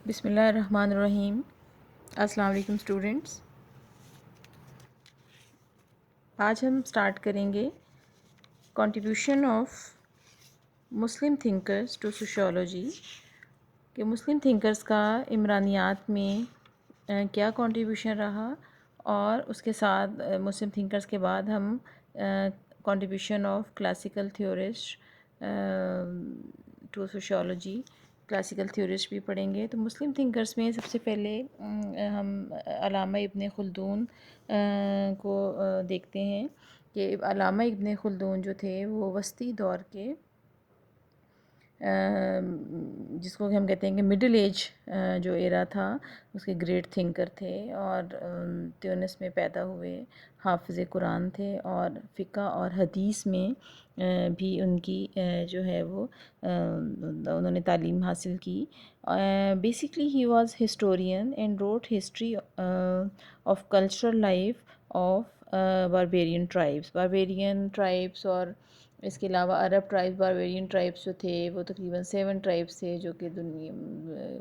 بسم اللہ الرحمن الرحیم۔ السلام علیکم اسٹوڈنٹس، آج ہم سٹارٹ کریں گے contribution of Muslim thinkers to sociology, کہ مسلم تھنکرز کا عمرانیات میں کیا کنٹریبیوشن رہا، اور اس کے ساتھ مسلم تھنکرز کے بعد ہم contribution of classical theorist to sociology, classical theorist بھی پڑھیں گے۔ تو مسلم تھنکرز میں سب سے پہلے ہم علامہ ابن خلدون کو دیکھتے ہیں کہ علامہ ابن خلدون جو تھے وہ وسطی دور کے، جس کو ہم کہتے ہیں کہ مڈل ایج جو ایرا تھا، اس کے گریٹ تھنکر تھے، اور تیونس میں پیدا ہوئے، حافظ قرآن تھے، اور فقہ اور حدیث میں بھی ان کی جو ہے وہ انہوں نے تعلیم حاصل کی۔ Basically he was historian and wrote history of cultural life of barbarian tribes, اور اس کے علاوہ عرب ٹرائبس، باربیرین ٹرائبس جو تھے وہ تقریباً 7 ٹرائبس تھے جو کہ دنیا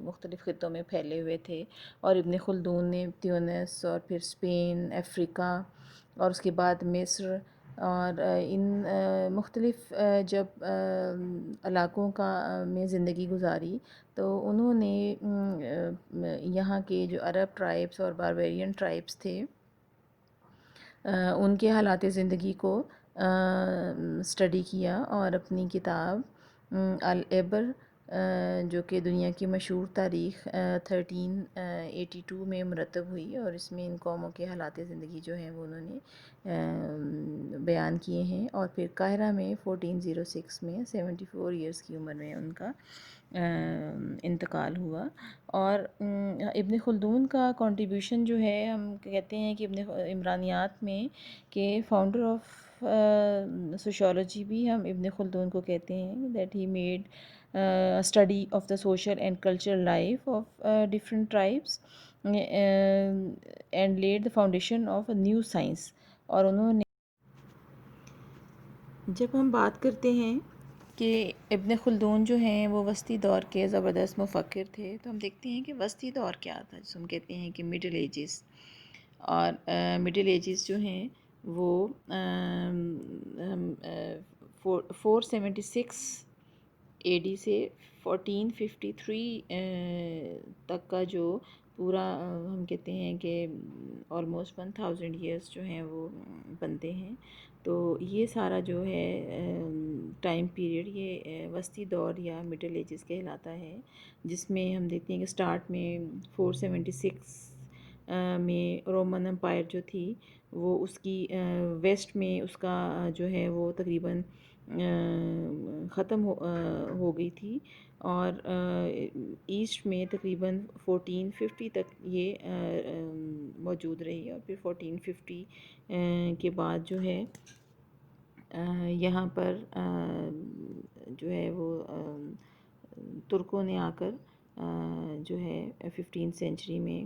مختلف خطوں میں پھیلے ہوئے تھے، اور ابن خلدون نے تیونس اور پھر اسپین، افریقہ اور اس کے بعد مصر اور ان مختلف جب علاقوں کا میں زندگی گزاری، تو انہوں نے یہاں کے جو عرب ٹرائبس اور باربیرین ٹرائبس تھے ان کے حالات زندگی کو اسٹڈی کیا، اور اپنی کتاب العبر جو کہ دنیا کی مشہور تاریخ 1382 میں مرتب ہوئی، اور اس میں ان قوموں کے حالات زندگی جو ہیں وہ انہوں نے بیان کیے ہیں، اور پھر قاہرہ میں 1406 میں 74 ایئرس کی عمر میں ان کا انتقال ہوا۔ اور ابن خلدون کا کنٹریبیوشن جو ہے، ہم کہتے ہیں کہ عمرانیات میں کہ فاؤنڈر آف سوشیولوجی بھی ہم ابن خلدون کو کہتے ہیں، that he made study of the social and cultural life of different tribes and lead the foundation of a new science. اور انہوں نے، جب ہم بات کرتے ہیں کہ ابن خلدون جو ہیں وہ وسطی دور کے زبردست مفکر تھے، تو ہم دیکھتے ہیں کہ وسطی دور کیا تھا، جس ہم کہتے ہیں کہ مڈل ایجز، اور مڈل ایجز جو ہیں وہ 476 اے ڈی سے 1453 تک کا جو پورا ہم کہتے ہیں کہ آلموسٹ 1000 ایئرس جو ہیں وہ بنتے ہیں۔ تو یہ سارا جو ہے ٹائم پیریڈ، یہ وسطی دور یا مڈل ایجز کہلاتا ہے، جس میں ہم دیکھتے ہیں کہ سٹارٹ میں 476 میں رومن امپائر جو تھی وہ اس کی ویسٹ میں اس کا جو ہے وہ تقریباً ختم ہو گئی تھی، اور ایسٹ میں تقریباً 1450 تک یہ موجود رہی، اور پھر 1450 کے بعد جو ہے یہاں پر جو ہے وہ ترکوں نے آ کر جو ہے 15 سینچری میں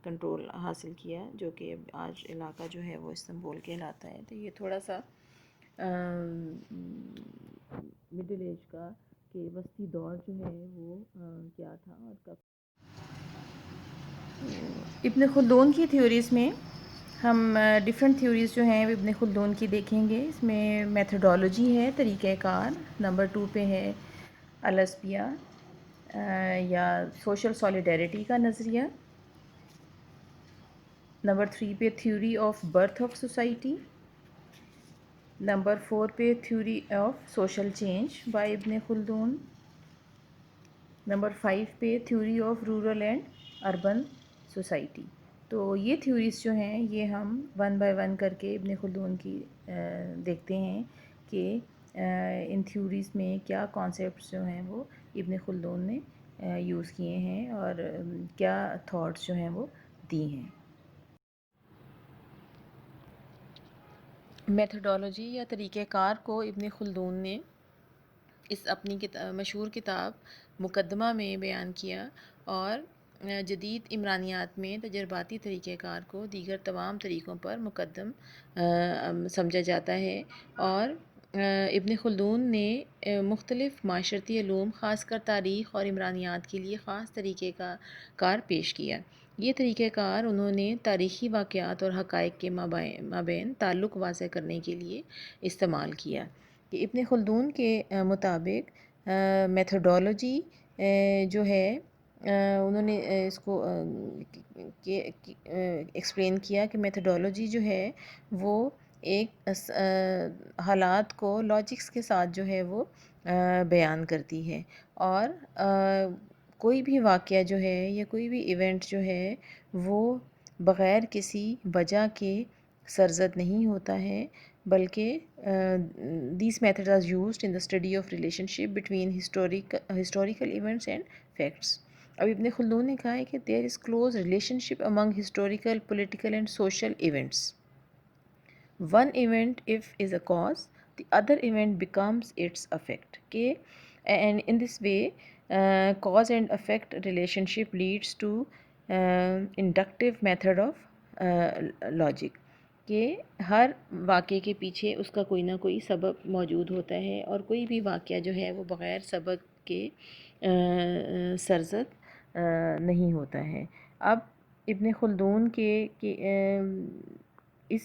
کنٹرول حاصل کیا، جو کہ آج علاقہ جو ہے وہ استنبول کہلاتا ہے۔ تو یہ تھوڑا سا مڈل ایج کا کہ وسطی دور جو ہے وہ کیا تھا اور کب۔ ابن خلدون کی تھیوریز میں ہم ڈفرینٹ تھیوریز جو ہیں ابن خلدون کی دیکھیں گے۔ اس میں میتھڈالوجی ہے، طریقہ کار، نمبر 2 پہ ہے الاسبیہ یا سوشل سالیڈیرٹی کا نظریہ، نمبر 3 پہ theory of birth of society, number 4 پہ theory of social change by ابن خلدون، نمبر 5 پہ theory of rural and urban society. تو یہ تھیوریز جو ہیں یہ ہم 1 بائی 1 کر کے ابن خلدون کی دیکھتے ہیں کہ ان تھیوریز میں کیا کانسیپٹس جو ہیں وہ ابن خلدون نے یوز کیے ہیں، اور کیا تھاٹس جو ہیں وہ دی ہیں۔ میتھڈالوجی یا طریقہ کار کو ابن خلدون نے اس اپنی مشہور کتاب مقدمہ میں بیان کیا، اور جدید عمرانیات میں تجرباتی طریقہ کار کو دیگر تمام طریقوں پر مقدم سمجھا جاتا ہے، اور ابن خلدون نے مختلف معاشرتی علوم خاص کر تاریخ اور عمرانیات کے لیے خاص طریقہ کار پیش کیا۔ یہ طریقہ کار انہوں نے تاریخی واقعات اور حقائق کے مابین تعلق واضح کرنے کے لیے استعمال کیا۔ کہ ابن خلدون کے مطابق میتھڈولوجی جو ہے انہوں نے اس کو ایکسپلین کیا کہ میتھڈولوجی جو ہے وہ ایک حالات کو لاجکس کے ساتھ جو ہے وہ بیان کرتی ہے، اور کوئی بھی واقعہ جو ہے یا کوئی بھی ایونٹ جو ہے وہ بغیر کسی وجہ کے سرزد نہیں ہوتا ہے، بلکہ these method are used in the study of relationship between historical events and facts. اب ابن خلدون نے کہا ہے کہ there is close relationship among historical, political and social events. One event if is a cause, the other event becomes its effect. کہ and in this way cause and effect relationship leads to inductive method of logic. کہ ہر واقعے کے پیچھے اس کا کوئی نہ کوئی سبب موجود ہوتا ہے، اور کوئی بھی واقعہ جو ہے وہ بغیر سبب کے سرزد نہیں ہوتا ہے۔ اب ابن خلدون کے اس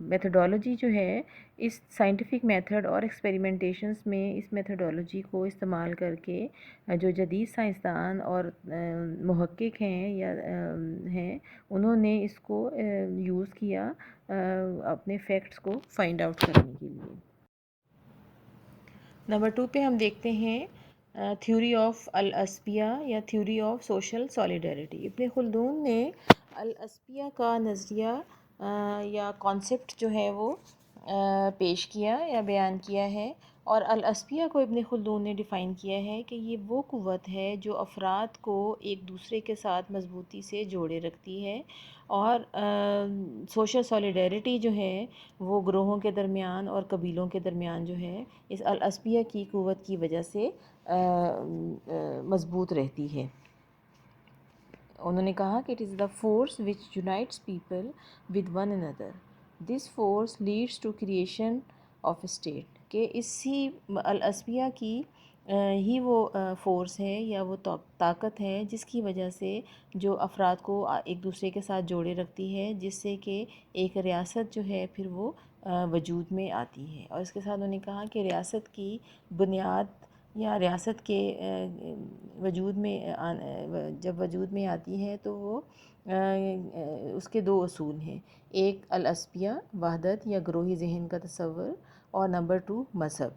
میتھڈولوجی جو ہے، اس سائنٹیفک میتھڈ اور ایکسپیریمنٹیشنز میں اس میتھڈولوجی کو استعمال کر کے جو جدید سائنسدان اور محقق ہیں یا ہیں، انہوں نے اس کو یوز کیا اپنے فیکٹس کو فائنڈ آؤٹ کرنے کے لیے۔ نمبر 2 پہ ہم دیکھتے ہیں تھیوری آف الاسپیہ یا تھیوری آف سوشل سالیڈیرٹی۔ ابن خلدون نے الاسپیہ کا نظریہ یا کانسیپٹ جو ہے وہ پیش کیا یا بیان کیا ہے، اور الاسپیہ کو ابن خلدون نے ڈیفائن کیا ہے کہ یہ وہ قوت ہے جو افراد کو ایک دوسرے کے ساتھ مضبوطی سے جوڑے رکھتی ہے، اور سوشل سالیڈیرٹی جو ہے وہ گروہوں کے درمیان اور قبیلوں کے درمیان جو ہے اس الاسپیہ کی قوت کی وجہ سے مضبوط رہتی ہے۔ انہوں نے کہا کہ it is the force which unites people with one another. This force leads to creation of a state. کہ اسی الاسپیہ کی ہی وہ فورس ہے یا وہ طاقت ہے جس کی وجہ سے جو افراد کو ایک دوسرے کے ساتھ جوڑے رکھتی ہے، جس سے کہ ایک ریاست جو ہے پھر وہ وجود میں آتی ہے۔ اور اس کے ساتھ انہوں نے کہا کہ ریاست کی بنیاد یا ریاست کے وجود میں جب وجود میں آتی ہے تو وہ اس کے 2 اصول ہیں، ایک الاسپیہ وحدت یا گروہی ذہن کا تصور، اور نمبر 2 مذہب،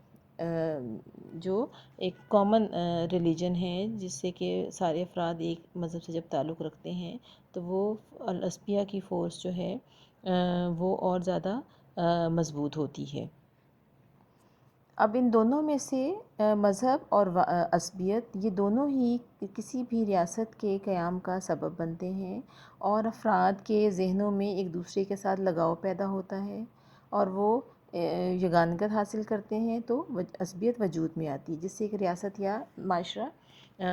جو ایک کامن ریلیجن ہے جس سے کہ سارے افراد ایک مذہب سے جب تعلق رکھتے ہیں تو وہ الاسپیہ کی فورس جو ہے وہ اور زیادہ مضبوط ہوتی ہے۔ اب ان دونوں میں سے مذہب اور عصبیت یہ دونوں ہی کسی بھی ریاست کے قیام کا سبب بنتے ہیں، اور افراد کے ذہنوں میں ایک دوسرے کے ساتھ لگاؤ پیدا ہوتا ہے، اور وہ یگانگت حاصل کرتے ہیں تو عصبیت وجود میں آتی ہے، جس سے ایک ریاست یا معاشرہ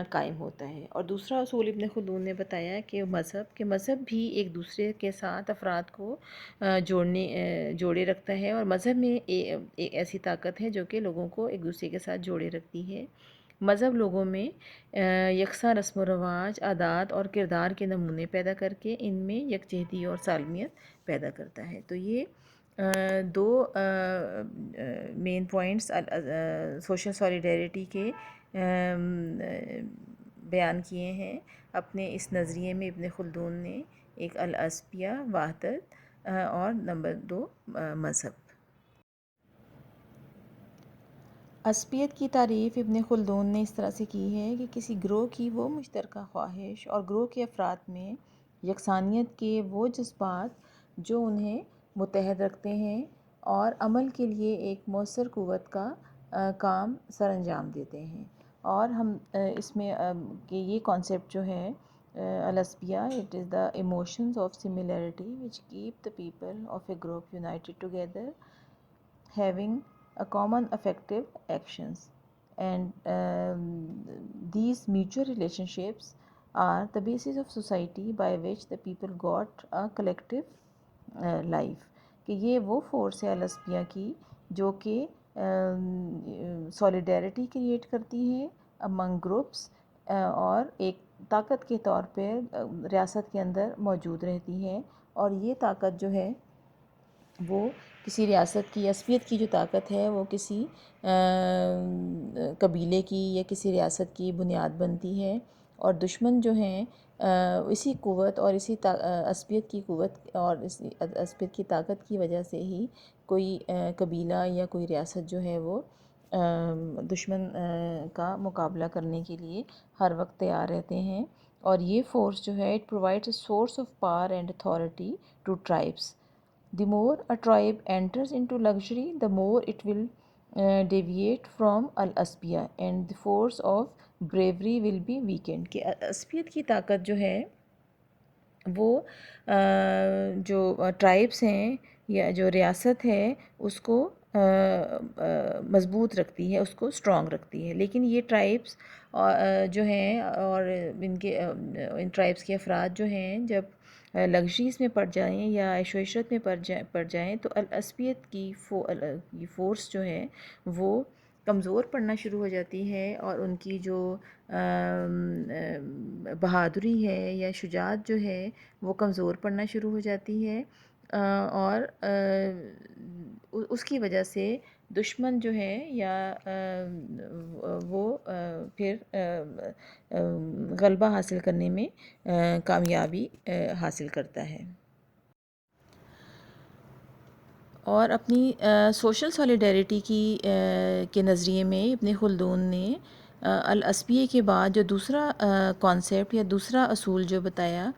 قائم ہوتا ہے۔ اور دوسرا اصول ابن خلدون نے بتایا کہ مذہب بھی ایک دوسرے کے ساتھ افراد کو جوڑے رکھتا ہے، اور مذہب میں ایک ایسی طاقت ہے جو کہ لوگوں کو ایک دوسرے کے ساتھ جوڑے رکھتی ہے۔ مذہب لوگوں میں یکساں رسم و رواج، عادات اور کردار کے نمونے پیدا کر کے ان میں یکجہتی اور سالمیت پیدا کرتا ہے۔ تو یہ 2 مین پوائنٹس سوشل سالیڈیرٹی کے بیان کیے ہیں اپنے اس نظریے میں ابن خلدون نے، ایک الاسپیہ، وحدت، اور نمبر 2 مذہب۔ عصبیت کی تعریف ابن خلدون نے اس طرح سے کی ہے کہ کسی گروہ کی وہ مشترکہ خواہش اور گروہ کے افراد میں یکسانیت کے وہ جذبات جو انہیں متحد رکھتے ہیں اور عمل کے لیے ایک مؤثر قوت کا کام سر انجام دیتے ہیں۔ اور ہم اس میں کہ یہ کانسیپٹ جو ہے الاسپیہ، it is the emotions of similarity which keep the people of a group united together having a common affective actions, and these mutual relationships are the basis of society by which the people got a collective life۔ کہ یہ وہ force ہے الاسپیہ کی جو کہ سولیڈیرٹی create کرتی ہے امنگ groups, اور ایک طاقت کے طور پہ ریاست کے اندر موجود رہتی ہے. اور یہ طاقت جو ہے وہ کسی ریاست کی عصبیت کی جو طاقت ہے وہ کسی قبیلے کی یا کسی ریاست کی بنیاد بنتی ہے. اور دشمن جو ہیں اسی قوت اور اسی عصبیت کی قوت اور اس عصبیت کی طاقت کی وجہ سے ہی کوئی قبیلہ یا کوئی ریاست جو ہے وہ دشمن کا مقابلہ کرنے کے لیے ہر وقت تیار رہتے ہیں. اور یہ فورس جو ہے it provides a source of power and authority to tribes. The more a tribe enters into luxury, the more it will deviate from al-asbiya and the force of bravery will be weakened. کہ عصبیت کی طاقت جو ہے وہ جو tribes ہیں یا جو ریاست ہے اس کو مضبوط رکھتی ہے، اس کو اسٹرانگ رکھتی ہے. لیکن یہ ٹرائبس جو ہیں اور ان ٹرائبس کے افراد جو ہیں جب لگژریز میں پڑ جائیں یا عیش و عشرت میں پڑ جائیں تو العصبیت کی فورس جو ہے وہ کمزور پڑنا شروع ہو جاتی ہے، اور ان کی جو بہادری ہے یا شجاعت جو ہے وہ کمزور پڑنا شروع ہو جاتی ہے. اور اس کی وجہ سے دشمن جو ہے یا وہ پھر غلبہ حاصل کرنے میں کامیابی حاصل کرتا ہے. اور اپنی سوشل سولیڈیرٹی کے نظریے میں ابن خلدون نے العصبیہ کے بعد جو دوسرا کانسیپٹ یا دوسرا اصول جو بتایا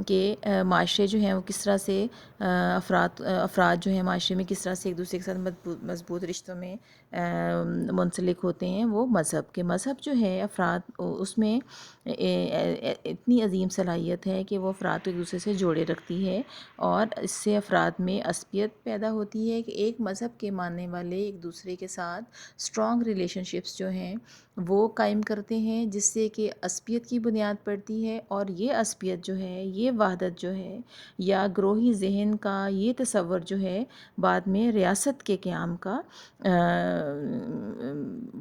کہ معاشرے جو ہیں وہ کس طرح سے افراد جو ہیں معاشرے میں کس طرح سے ایک دوسرے کے ساتھ مضبوط رشتوں میں منسلک ہوتے ہیں، وہ مذہب جو ہے افراد اس میں اتنی عظیم صلاحیت ہے کہ وہ افراد کو ایک دوسرے سے جوڑے رکھتی ہے. اور اس سے افراد میں عصبیت پیدا ہوتی ہے کہ ایک مذہب کے ماننے والے ایک دوسرے کے ساتھ اسٹرانگ ریلیشن شپس جو ہیں وہ قائم کرتے ہیں، جس سے کہ عصبیت کی بنیاد پڑتی ہے. اور یہ عصبیت جو ہے، یہ وحدت جو ہے یا گروہی ذہن کا یہ تصور جو ہے بعد میں ریاست کے قیام کا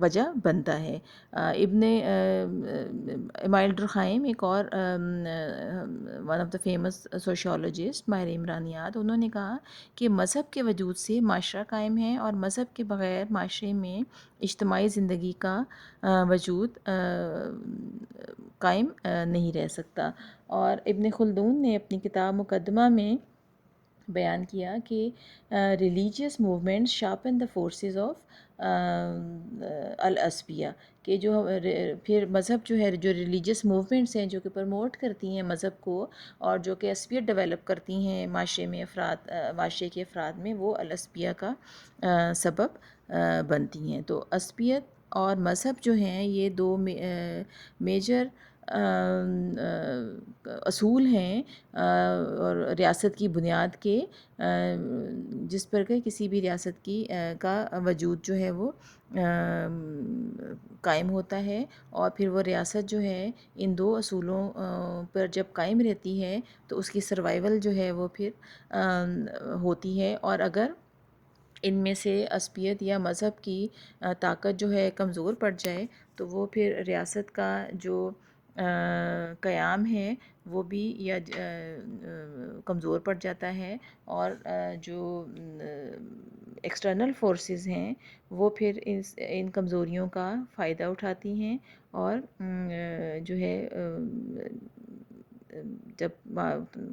وجہ بنتا ہے. ابن امائل درخائم ایک اور one of the famous sociologist ماہر عمرانیات، انہوں نے کہا کہ مذہب کے وجود سے معاشرہ قائم ہے اور مذہب کے بغیر معاشرے میں اجتماعی زندگی کا وجود قائم نہیں رہ سکتا. اور ابن خلدون نے اپنی کتاب مقدمہ میں بیان کیا کہ religious movements sharpen the forces of العصبیہ، کہ جو پھر مذہب جو ہے، جو ریلیجیس موومنٹس ہیں جو کہ پروموٹ کرتی ہیں مذہب کو اور جو کہ عصبیت ڈیولپ کرتی ہیں معاشرے کے افراد میں، وہ العصبیہ کا سبب بنتی ہیں. تو عصبیت اور مذہب جو ہیں یہ دو میجر اصول ہیں اور ریاست کی بنیاد کے، جس پر کہ کسی بھی ریاست کا وجود جو ہے وہ قائم ہوتا ہے. اور پھر وہ ریاست جو ہے ان دو اصولوں پر جب قائم رہتی ہے تو اس کی سروائیول جو ہے وہ پھر ہوتی ہے. اور اگر ان میں سے عصبیت یا مذہب کی طاقت جو ہے کمزور پڑ جائے تو وہ پھر ریاست کا جو قیام ہے وہ بھی یا کمزور پڑ جاتا ہے. اور جو ایکسٹرنل فورسز ہیں وہ پھر ان کمزوریوں کا فائدہ اٹھاتی ہیں اور جو ہے جب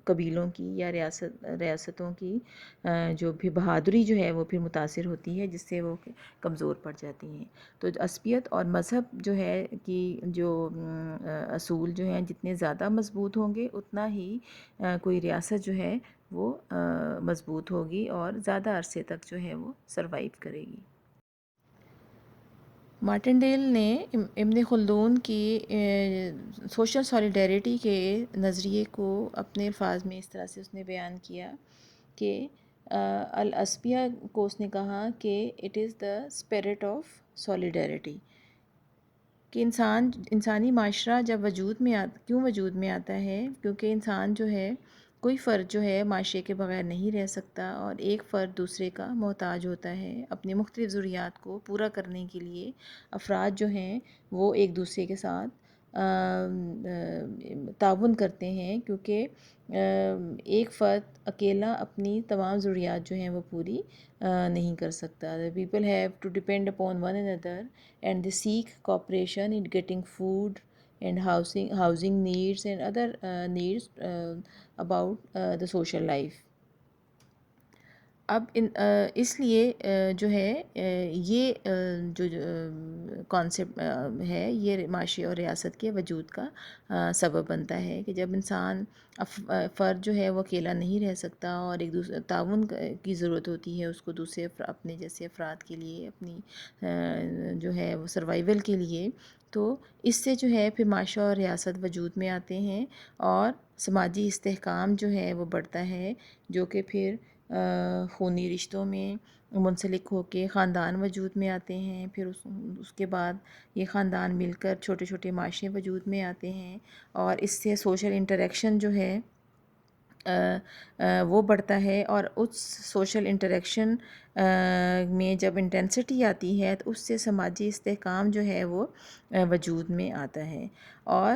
قبیلوں کی یا ریاستوں کی جو بھی بہادری جو ہے وہ پھر متاثر ہوتی ہے، جس سے وہ کمزور پڑ جاتی ہیں. تو عصبیت اور مذہب جو ہے کہ جو اصول جو ہیں جتنے زیادہ مضبوط ہوں گے اتنا ہی کوئی ریاست جو ہے وہ مضبوط ہوگی اور زیادہ عرصے تک جو ہے وہ سروائیو کرے گی. مارٹن نے ابن خلدون کی سوشل سولیڈیرٹی کے نظریے کو اپنے الفاظ میں اس طرح سے اس نے بیان کیا کہ العصبیہ کو اس نے کہا کہ it is the spirit of solidarity, کہ انسانی معاشرہ جب کیوں وجود میں آتا ہے، کیونکہ انسان جو ہے کوئی فرد جو ہے معاشرے کے بغیر نہیں رہ سکتا، اور ایک فرد دوسرے کا محتاج ہوتا ہے۔ اپنی مختلف ضروریات کو پورا کرنے کے لیے افراد جو ہیں وہ ایک دوسرے کے ساتھ تعاون کرتے ہیں، کیونکہ ایک فرد اکیلا اپنی تمام ضروریات جو ہیں وہ پوری نہیں کر سکتا۔ The people have to depend upon one another and they seek cooperation in getting food and housing needs and other needs about the social life۔ اب اس لیے جو ہے یہ جو کانسیپٹ ہے یہ معاشی اور ریاست کے وجود کا سبب بنتا ہے کہ جب انسان فرد جو ہے وہ اکیلا نہیں رہ سکتا، اور ایک دوسرے تعاون کی ضرورت ہوتی ہے اس کو دوسرے اپنے جیسے افراد کے لیے، اپنی جو ہے وہ سروائیول کے لیے، تو اس سے جو ہے پھر معاشرہ اور ریاست وجود میں آتے ہیں، اور سماجی استحکام جو ہے وہ بڑھتا ہے، جو کہ پھر خونی رشتوں میں منسلک ہو کے خاندان وجود میں آتے ہیں۔ پھر اس کے بعد یہ خاندان مل کر چھوٹے چھوٹے معاشرے وجود میں آتے ہیں، اور اس سے سوشل انٹریکشن جو ہے وہ بڑھتا ہے، اور اس سوشل انٹریکشن میں جب انٹینسٹی آتی ہے تو اس سے سماجی استحکام جو ہے وہ وجود میں آتا ہے۔ اور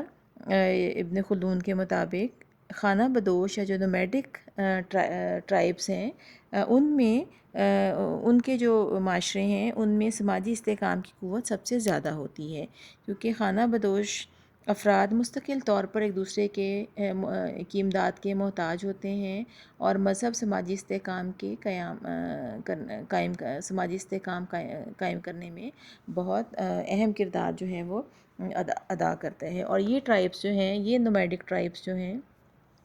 ابن خلدون کے مطابق خانہ بدوش یا جو نومیڈک ٹرائبس ہیں ان میں ان کے جو معاشرے ہیں ان میں سماجی استحکام کی قوت سب سے زیادہ ہوتی ہے، کیونکہ خانہ بدوش افراد مستقل طور پر ایک دوسرے کی امداد کے محتاج ہوتے ہیں، اور مذہب سماجی استحکام کے سماجی استحکام قائم کرنے میں بہت اہم کردار جو ہے وہ ادا کرتا ہے۔ اور یہ ٹرائبس جو ہیں، یہ نومیڈک ٹرائبس جو ہیں،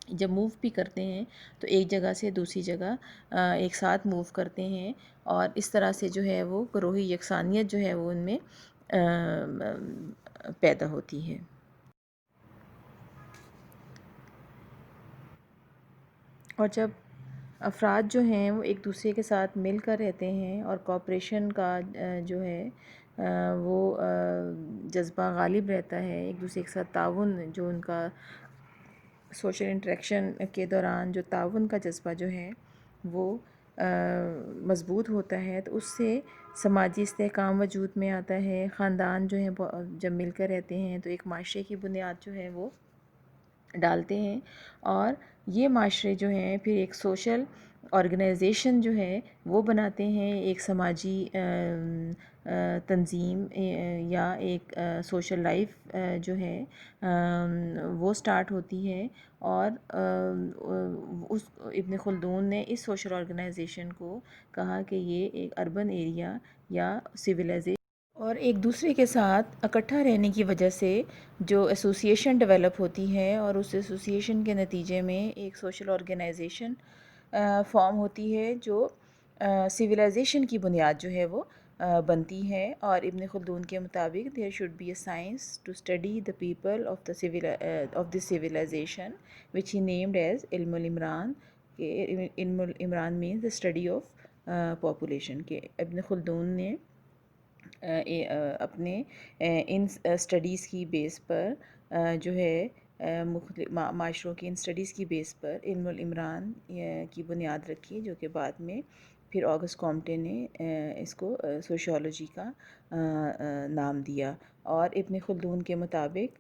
جب موو بھی کرتے ہیں تو ایک جگہ سے دوسری جگہ ایک ساتھ موو کرتے ہیں، اور اس طرح سے جو ہے وہ گروہی یکسانیت جو ہے وہ ان میں پیدا ہوتی ہے۔ اور جب افراد جو ہیں وہ ایک دوسرے کے ساتھ مل کر رہتے ہیں، اور کوآپریشن کا جو ہے وہ جذبہ غالب رہتا ہے، ایک دوسرے کے ساتھ تعاون جو ان کا سوشل انٹریکشن کے دوران جو تعاون کا جذبہ جو ہے وہ مضبوط ہوتا ہے، تو اس سے سماجی استحکام وجود میں آتا ہے۔ خاندان جو ہے جب مل کر رہتے ہیں تو ایک معاشرے کی بنیاد جو ہے وہ ڈالتے ہیں، اور یہ معاشرے جو ہیں پھر ایک سوشل آرگنائزیشن جو ہے وہ بناتے ہیں، ایک سماجی تنظیم یا ایک سوشل لائف جو ہے وہ سٹارٹ ہوتی ہے۔ اور اس ابن خلدون نے اس سوشل آرگنائزیشن کو کہا کہ یہ ایک اربن ایریا یا سویلائزیشن، اور ایک دوسرے کے ساتھ اکٹھا رہنے کی وجہ سے جو ایسوسیشن ڈیولپ ہوتی ہے، اور اس ایسوسیشن کے نتیجے میں ایک سوشل آرگنائزیشن فارم ہوتی ہے جو سویلائزیشن کی بنیاد جو ہے وہ بنتی ہے۔ اور ابن خلدون کے مطابق there should be a science to study the people of this civilization which he named as علم العمران۔ علم العمران means the study of population۔ کہ ابن خلدون نے اپنے ان اسٹڈیز کی بیس پر جو ہے مختلف معاشروں کی ان اسٹڈیز کی بیس پر علم العمران کی بنیاد رکھی، جو کہ بعد میں پھر آگسٹ کامٹے نے اس کو سوشیولوجی کا نام دیا۔ اور ابن خلدون کے مطابق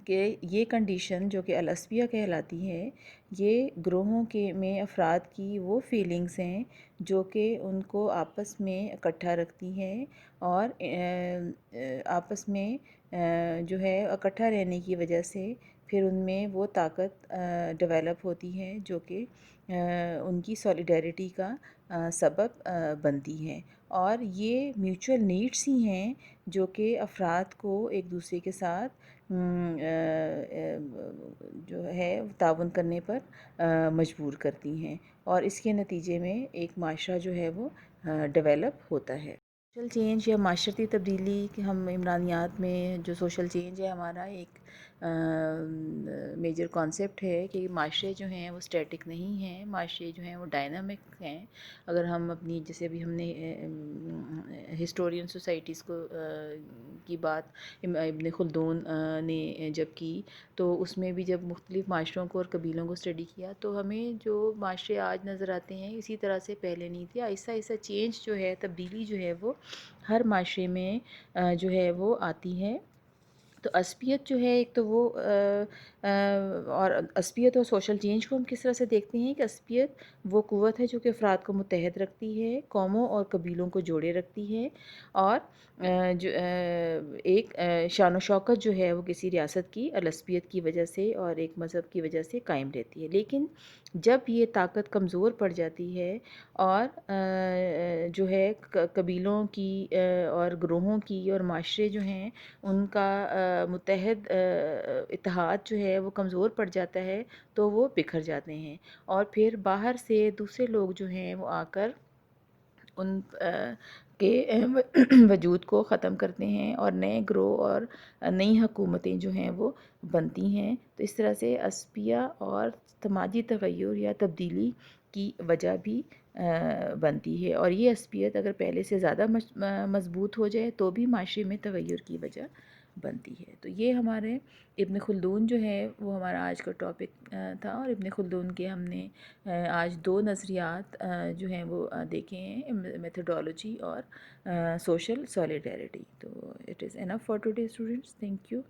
کہ یہ کنڈیشن جو کہ الاسبیہ کہلاتی ہے، یہ گروہوں میں افراد کی وہ فیلنگز ہیں جو کہ ان کو آپس میں اکٹھا رکھتی ہیں، اور آپس میں جو ہے اکٹھا رہنے کی وجہ سے پھر ان میں وہ طاقت ڈیولپ ہوتی ہے جو کہ ان کی سولیڈیرٹی کا سبب بنتی ہے۔ اور یہ میوچول نیڈس ہی ہیں جو کہ افراد کو ایک دوسرے کے ساتھ جو ہے تعاون کرنے پر مجبور کرتی ہیں، اور اس کے نتیجے میں ایک معاشرہ جو ہے وہ ڈیولپ ہوتا ہے۔ سوشل چینج یا معاشرتی تبدیلی کہ ہم عمرانیات میں جو سوشل چینج ہے ہمارا ایک میجر کانسیپٹ ہے کہ معاشرے جو ہیں وہ اسٹیٹک نہیں ہیں، معاشرے جو ہیں وہ ڈائنامک ہیں۔ اگر ہم اپنی جیسے ابھی ہم نے ہسٹورین سوسائٹیز کی بات ابن خلدون نے جب کی، تو اس میں بھی جب مختلف معاشروں کو اور قبیلوں کو اسٹڈی کیا تو ہمیں جو معاشرے آج نظر آتے ہیں اسی طرح سے پہلے نہیں تھے۔ آہستہ آہستہ چینج جو ہے، تبدیلی جو ہے وہ ہر معاشرے میں جو ہے وہ آتی ہے۔ تو عصبیت جو ہے ایک تو وہ اور عصبیت اور سوشل چینج کو ہم کس طرح سے دیکھتے ہیں کہ عصبیت وہ قوت ہے جو کہ افراد کو متحد رکھتی ہے، قوموں اور قبیلوں کو جوڑے رکھتی ہے، اور جو ایک شان و شوکت جو ہے وہ کسی ریاست کی العصبیت کی وجہ سے اور ایک مذہب کی وجہ سے قائم رہتی ہے۔ لیکن جب یہ طاقت کمزور پڑ جاتی ہے اور جو ہے قبیلوں کی اور گروہوں کی اور معاشرے جو ہیں ان کا متحد اتحاد جو ہے وہ کمزور پڑ جاتا ہے تو وہ بکھر جاتے ہیں، اور پھر باہر سے دوسرے لوگ جو ہیں وہ آ کر ان کے وجود کو ختم کرتے ہیں اور نئے گروہ اور نئی حکومتیں جو ہیں وہ بنتی ہیں۔ تو اس طرح سے عصبیہ اور سماجی تغیر یا تبدیلی کی وجہ بھی بنتی ہے، اور یہ عصبیت اگر پہلے سے زیادہ مضبوط ہو جائے تو بھی معاشرے میں تغیر کی وجہ بنتی ہے۔ تو یہ ہمارے ابن خلدون جو ہے وہ ہمارا آج کا ٹاپک تھا، اور ابن خلدون کے ہم نے آج دو نظریات جو ہیں وہ دیکھے ہیں، میتھڈالوجی اور سوشل سولیڈیرٹی۔ تو it is enough for today students, thank you.